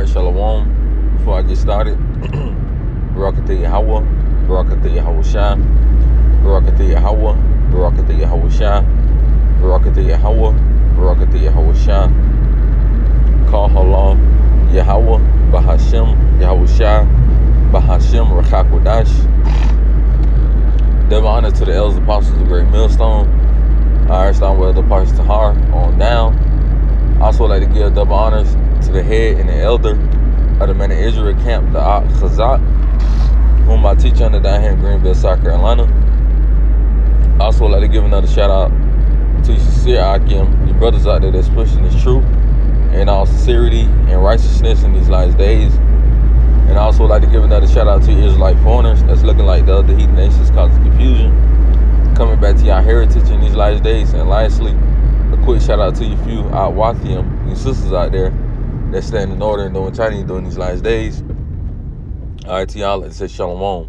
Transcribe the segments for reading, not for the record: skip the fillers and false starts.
Alright, Shalom. Before I get started, Barakatah Yahweh, Barakatah Yahweh Shah, Barakatah Yahweh, Barakatah Yahweh Shah, Barakatah Yahweh, Barakatah Yahweh Shah, Kal Halam, Yahweh, Bahashem, Yahweh Shah, Bahashem, Rachak Wadash. Double honor to the elders, apostles of Great Millstone. Alright, starting with the Parsh Tahar on down. I also like to give double honors to the head and the elder of the Man of Israel camp, the Ak Chazak, whom I teach under down here in Greenville, South Carolina. I also like to give another shout out to you sincere Akim, you brothers out there that's pushing this truth and all sincerity and righteousness in these last days. And I also like to give another shout out to you Israelite foreigners that's looking like the other heathen nations causing confusion, coming back to your heritage in these last days. And lastly, a quick shout out to you few out Wathium, you sisters out there that stand in order and doing Chinese during these last days. Alright, to y'all, let's say Shalom.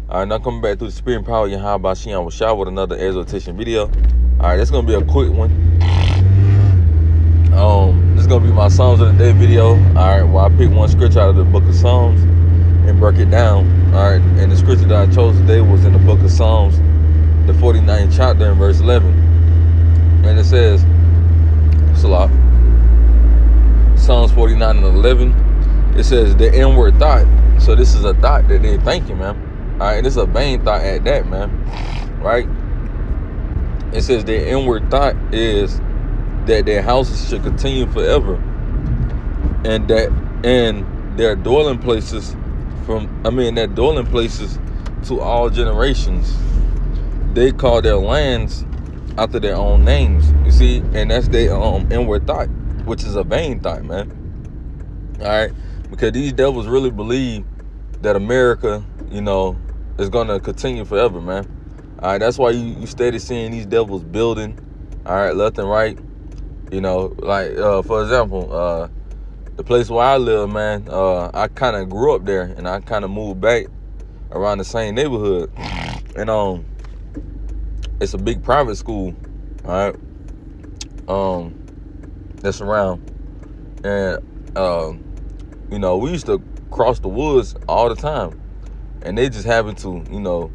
Alright, now coming back through the spirit and power of Yahweh Bashiyan Washah with another exhortation video. Alright, that's gonna be a quick one. This is gonna be my Psalms of the Day video. Alright, well, I picked one scripture out of the book of Psalms and broke it down. Alright, and the scripture that I chose today was in the book of Psalms, the 49th chapter in verse 11. And it says, Salah, Psalms 49 and 11, it says, the inward thought. So this is a thought that they're thinking, man. All right, and it's a vain thought at that, man. Right? It says their inward thought is that their houses should continue forever, and their dwelling places their dwelling places to all generations. They call their lands after their own names, you see, and that's their inward thought, which is a vain thought, man. All right, because these devils really believe that America, is gonna continue forever, man. All right, that's why you steady seeing these devils building, all right, left and right. For example, the place where I live, man, I kind of grew up there, and I kind of moved back around the same neighborhood, and it's a big private school, all right, that's around. And, we used to cross the woods all the time. And they just happen to,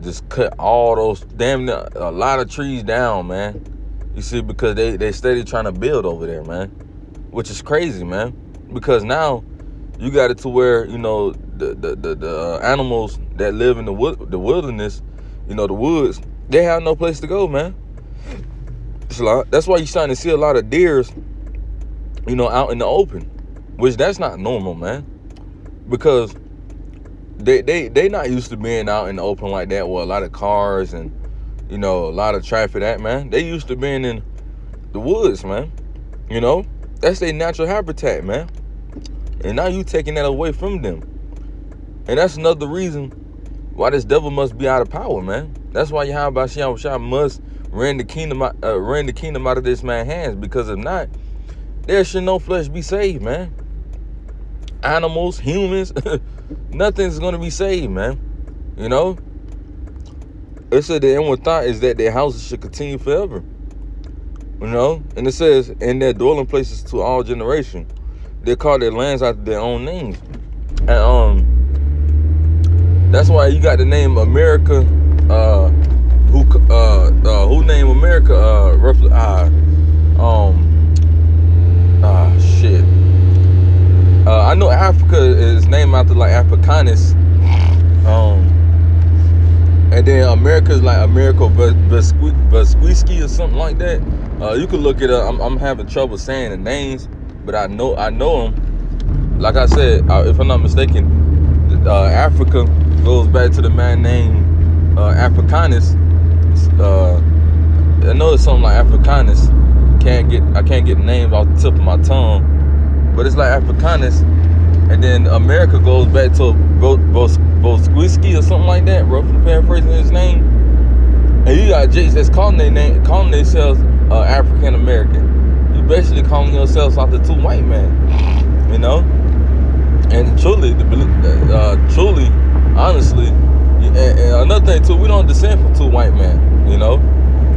just cut all those a lot of trees down, man. You see, because they steady trying to build over there, man. Which is crazy, man. Because now you got it to where, the animals that live in the wilderness, the woods, they have no place to go, man. That's why you're starting to see a lot of deers, out in the open, which that's not normal, man. Because they not used to being out in the open like that with a lot of cars and, a lot of traffic, that, man. They used to being in the woods, man. That's their natural habitat, man. And now you taking that away from them. And that's another reason why this devil must be out of power, man. That's why Yahweh Bashiyan Washah must rend the kingdom out of this man's hands, because if not, there should no flesh be saved, man. Animals, humans, nothing's gonna be saved, man. It said the inward thought is that their houses should continue forever. And it says in their dwelling places to all generation. They call their lands after their own names. And that's why you got the name America. Who named America? Roughly. Shit. I know Africa is named after like Africanus. And then America is like America Vespucci or something like that. You can look it up. I'm having trouble saying the names, but I know them. Like I said, if I'm not mistaken, Africa goes back to the man named Africanus. I know it's something like Africanus. I can't get the names off the tip of my tongue, but it's like Africanus. And then America goes back to Vespucci or something like that, roughly paraphrasing his name. And you got Jakes that's calling themselves African American. You basically calling yourselves after two white men, And truly, honestly, and another thing too, we don't descend from two white men.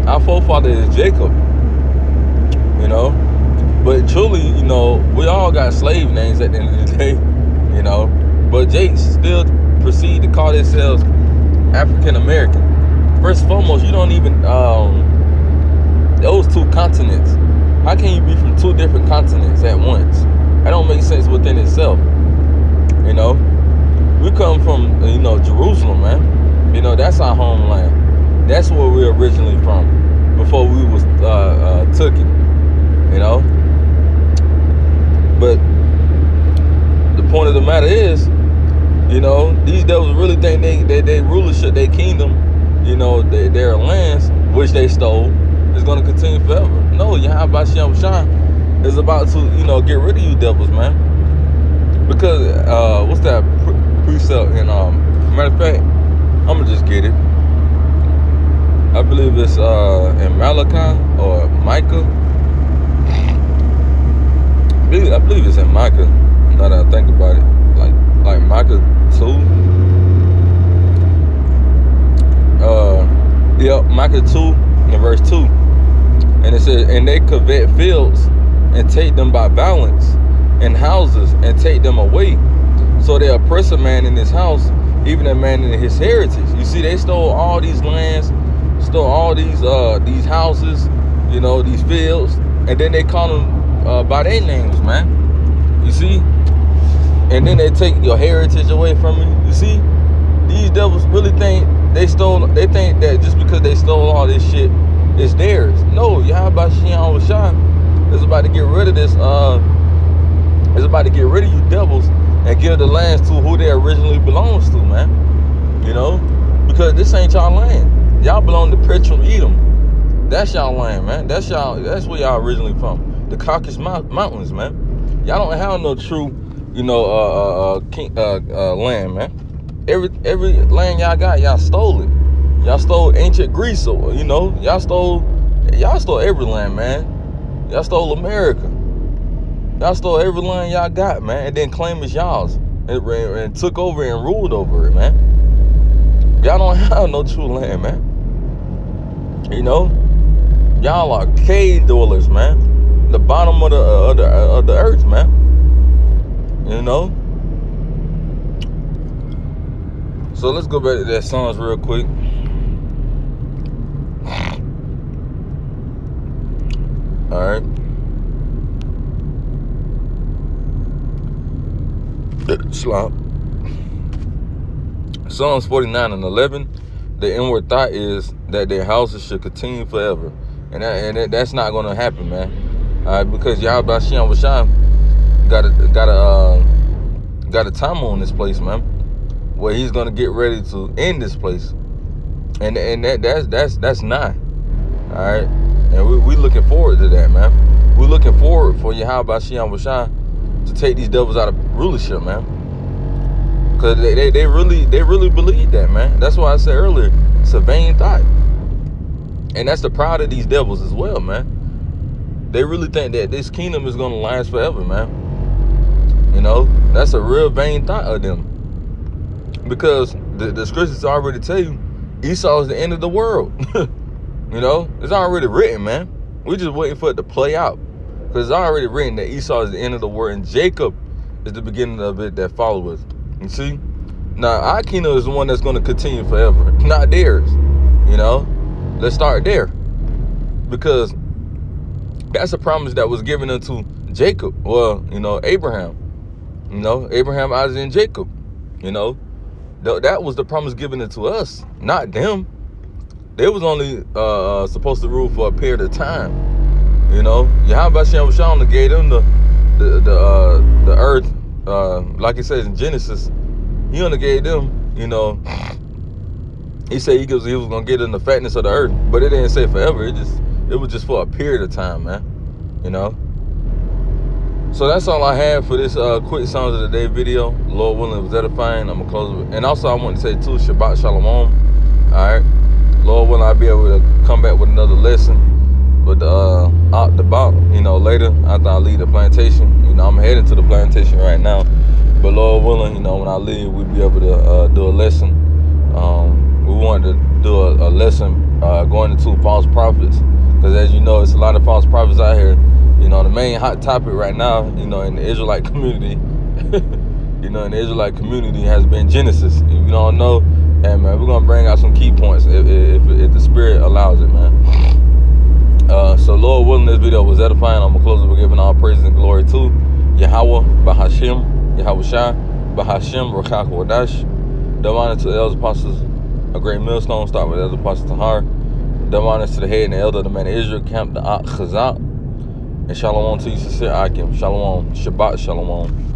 Our forefather is Jacob. But truly, we all got slave names at the end of the day, But Jake still proceed to call themselves African American. First and foremost, you don't even those two continents. How can you be from two different continents at once? That don't make sense within itself. We come from Jerusalem, man. That's our homeland. That's where we're originally from before we was took it. But the point of the matter is, these devils really think they rulership, their kingdom, their lands, which they stole, is going to continue forever. No, Yahweh Shem Shah is about to, get rid of you devils, man. Because, what's that precept? And matter of fact, I'm going to just get it. I believe it's in Malachi or Micah. I believe it's in Micah, now that I think about it. Like Micah 2. Micah 2 and verse 2. And it says, and they covet fields and take them by violence, and houses and take them away. So they oppress a man in his house, even a man in his heritage. You see, they stole all these lands, stole all these houses, these fields, and then they call them by their names, man. You see? And then they take your heritage away from you. You see? These devils really think they think that just because they stole all this shit, it's theirs. No, Yahweh Shem Shah is about to get rid of this, is about to get rid of you devils and give the lands to who they originally belongs to, man. Because this ain't y'all land. Y'all belong to Petrum Edom. That's y'all land, man. That's where y'all originally from. The Caucasus Mountains, man. Y'all don't have no true, land, man. Every land y'all got, y'all stole it. Y'all stole ancient Greece, or y'all stole every land, man. Y'all stole America. Y'all stole every land y'all got, man, and then claim it's y'all's and took over and ruled over it, man. Y'all don't have no true land, man. Y'all are cave dwellers, man. The bottom of the earth, man. So let's go back to that Psalms real quick. All right. Slop. Psalms 49 and 11. The inward thought is that their houses should continue forever, and that's not going to happen, man. All right, because Yahweh Shem Shah got a time on this place, man, where he's going to get ready to end this place, and that's nigh. All right, and we looking forward to that, man. We're looking forward for Yahweh Shem Shah to take these devils out of rulership, man. Because they really believe that, man. That's why I said earlier, it's a vain thought. And that's the pride of these devils as well, man. They really think that this kingdom is going to last forever, man. That's a real vain thought of them. Because the scriptures already tell you, Esau is the end of the world. It's already written, man. We're just waiting for it to play out. Because it's already written that Esau is the end of the world, and Jacob is the beginning of it that followeth. You see? Now, our kingdom is the one that's going to continue forever, not theirs. Let's start there. Because that's a promise that was given unto Jacob. Well, Abraham. Abraham, Isaac, and Jacob. That was the promise given unto us, not them. They was only supposed to rule for a period of time. Yahweh Shem Shah gave them the earth, like it says in Genesis. He only gave them, he said he was gonna get in the fatness of the earth, but it didn't say forever. It was just for a period of time, man. So that's all I have for this quick Songs of the Day video. Lord willing, it was edifying. I'm gonna close it. And also I want to say too, Shabbat Shalom. All right. Lord willing, I'll be able to come back with another lesson. But later after I leave the plantation, I'm heading to the plantation right now. But Lord willing, when I leave, we'll be able to do a lesson. We wanted to do a lesson going into false prophets, because as you know, it's a lot of false prophets out here You know, the main hot topic right now, you know, in the Israelite community, you know, in the Israelite community has been Genesis. If you don't know, hey man, we're gonna bring out some key points if the Spirit allows it, man. So Lord willing, this video was edifying. I'm gonna close it with giving all praises and glory to Yahweh, Bahashim, Yahweh Shai, Bahashim, Rakak Wadash. Double honor to the elders apostles, a great millstone, start with elders apostles Tahar. Double honor to the head and the elder of the man of Israel, Camp the Ak Chazak. And shalom to you, sincere Akim. Shalom. Shabbat shalom.